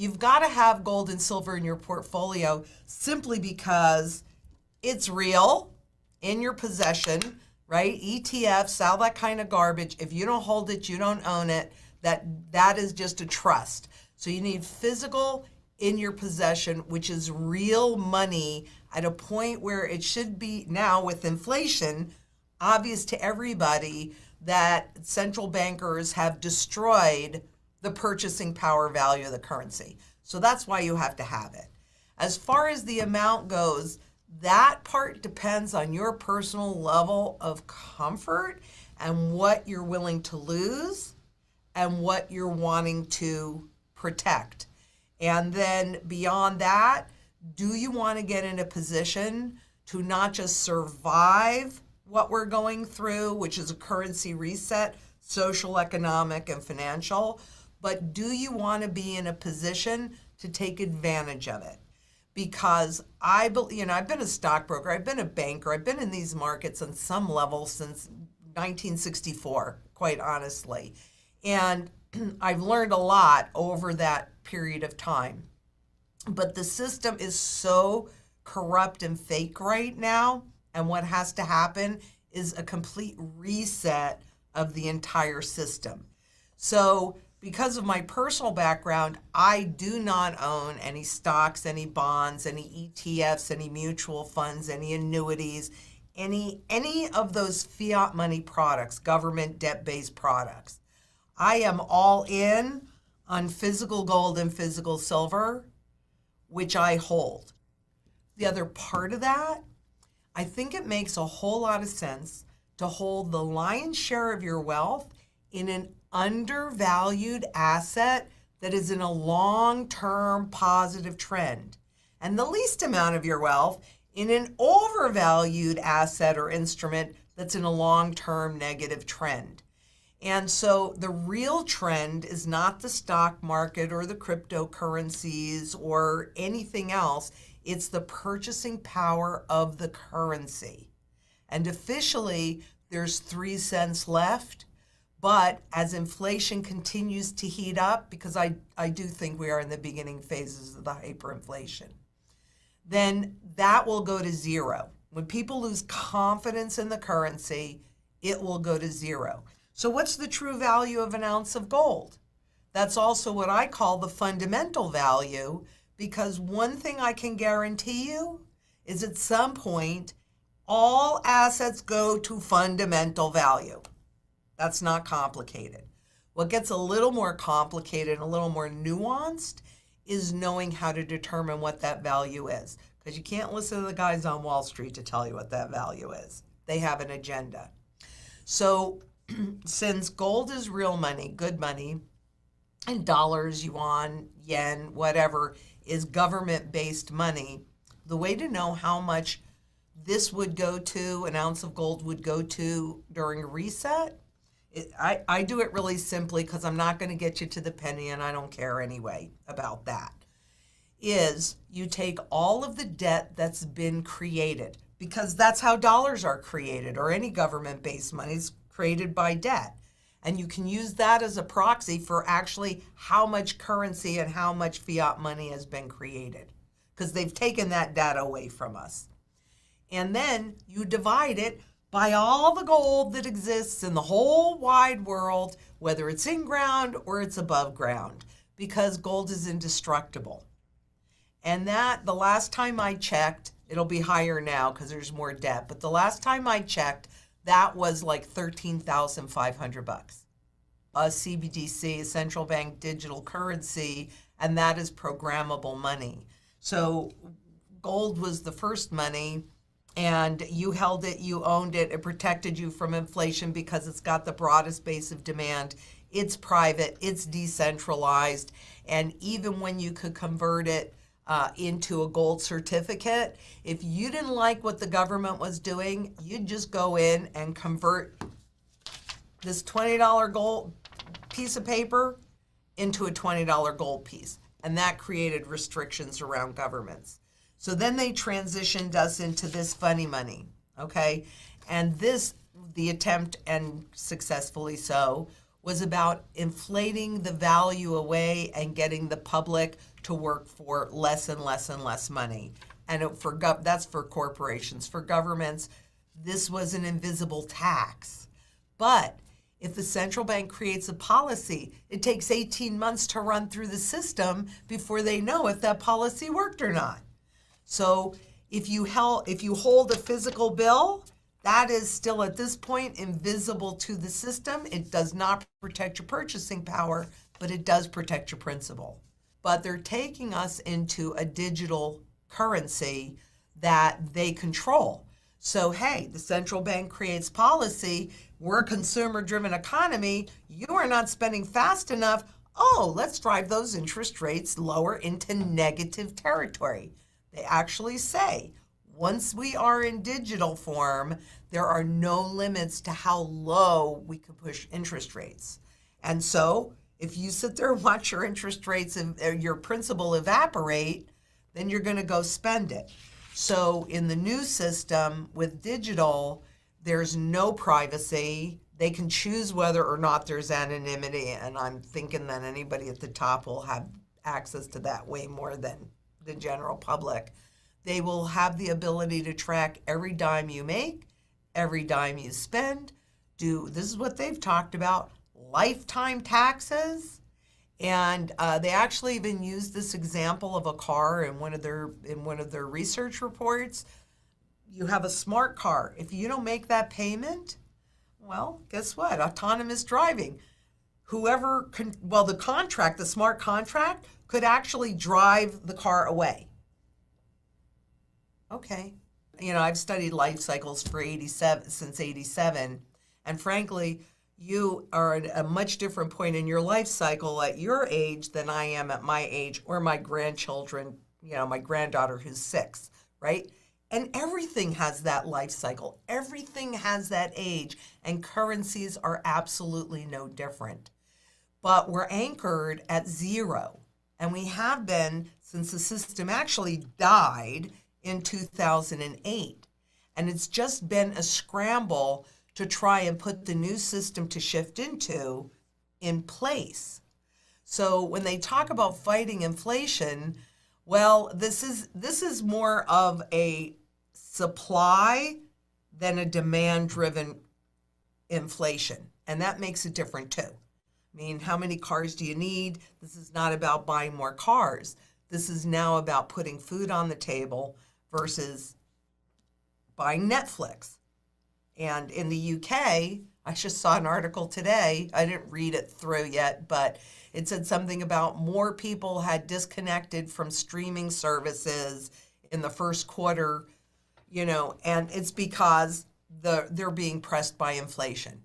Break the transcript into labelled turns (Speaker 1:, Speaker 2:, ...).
Speaker 1: you've got to have gold and silver in your portfolio simply because it's real, in your possession, right? ETFs, all that kind of garbage. If you don't hold it, you don't own it. That is just a trust. So you need physical in your possession, which is real money at a point where it should be now with inflation, obvious to everybody that central bankers have destroyed the purchasing power value of the currency. So that's why you have to have it. As far as the amount goes, that part depends on your personal level of comfort and what you're willing to lose and what you're wanting to protect. And then beyond that, do you want to get in a position to not just survive what we're going through, which is a currency reset, social, economic, and financial, but do you want to be in a position to take advantage of it? Because I've been a stockbroker, I've been a banker, I've been in these markets on some level since 1964, quite honestly. And I've learned a lot over that period of time. But the system is so corrupt and fake right now, and what has to happen is a complete reset of the entire system. So because of my personal background, I do not own any stocks, any bonds, any ETFs, any mutual funds, any annuities, any of those fiat money products, government debt-based products. I am all in on physical gold and physical silver, which I hold. The other part of that, I think it makes a whole lot of sense to hold the lion's share of your wealth in an undervalued asset that is in a long-term positive trend, and the least amount of your wealth in an overvalued asset or instrument that's in a long-term negative trend. And so the real trend is not the stock market or the cryptocurrencies or anything else. It's the purchasing power of the currency. And officially, there's 3 cents left. But as inflation continues to heat up, because I do think we are in the beginning phases of the hyperinflation, then that will go to zero. When people lose confidence in the currency, it will go to zero. So what's the true value of an ounce of gold? That's also what I call the fundamental value, because one thing I can guarantee you is at some point, all assets go to fundamental value. That's not complicated. What gets a little more complicated and a little more nuanced is knowing how to determine what that value is. Because you can't listen to the guys on Wall Street to tell you what that value is. They have an agenda. So since gold is real money, good money, and dollars, yuan, yen, whatever, is government-based money, the way to know how much this would go to, an ounce of gold would go to during a reset, I do it really simply because I'm not going to get you to the penny and I don't care anyway about that, is you take all of the debt that's been created, because that's how dollars are created, or any government-based money is created by debt. And you can use that as a proxy for actually how much currency and how much fiat money has been created, because they've taken that data away from us. And then you divide it by all the gold that exists in the whole wide world, whether it's in ground or it's above ground, because gold is indestructible. And that, the last time I checked, it'll be higher now because there's more debt, but the last time I checked, that was like $13,500. A CBDC, a central bank digital currency, and that is programmable money. So gold was the first money, and you held it, you owned it, it protected you from inflation because it's got the broadest base of demand. It's private, it's decentralized, and even when you could convert it into a gold certificate, if you didn't like what the government was doing, you'd just go in and convert this $20 gold piece of paper into a $20 gold piece. And that created restrictions around governments. So then they transitioned us into this funny money, okay? And this, the attempt, and successfully so, was about inflating the value away and getting the public to work for less and less and less money. And that's for corporations. For governments, this was an invisible tax. But if the central bank creates a policy, it takes 18 months to run through the system before they know if that policy worked or not. So if you hold a physical bill, that is still at this point invisible to the system. It does not protect your purchasing power, but it does protect your principal. But they're taking us into a digital currency that they control. So, hey, the central bank creates policy. We're a consumer-driven economy. You are not spending fast enough. Oh, let's drive those interest rates lower into negative territory. They actually say, once we are in digital form, there are no limits to how low we can push interest rates. And so if you sit there and watch your interest rates and your principal evaporate, then you're going to go spend it. So in the new system with digital, there's no privacy. They can choose whether or not there's anonymity, and I'm thinking that anybody at the top will have access to that way more than the general public. They will have the ability to track every dime you make, every dime you spend. This is what they've talked about, lifetime taxes. And they actually even used this example of a car in one of their research reports. You have a smart car. If you don't make that payment, well, guess what? Autonomous driving. The smart contract could actually drive the car away. Okay. I've studied life cycles since 87, and frankly, you are at a much different point in your life cycle at your age than I am at my age, or my grandchildren, my granddaughter who's 6, right? And everything has that life cycle. Everything has that age, and currencies are absolutely no different. But we're anchored at 0, and we have been since the system actually died in 2008. And it's just been a scramble to try and put the new system to shift into in place. So when they talk about fighting inflation, well, this is more of a supply than a demand-driven inflation. And that makes it different too. I mean, how many cars do you need? This is not about buying more cars. This is now about putting food on the table versus buying Netflix. And in the UK, I just saw an article today. I didn't read it through yet, but it said something about more people had disconnected from streaming services in the first quarter, and it's because they're being pressed by inflation.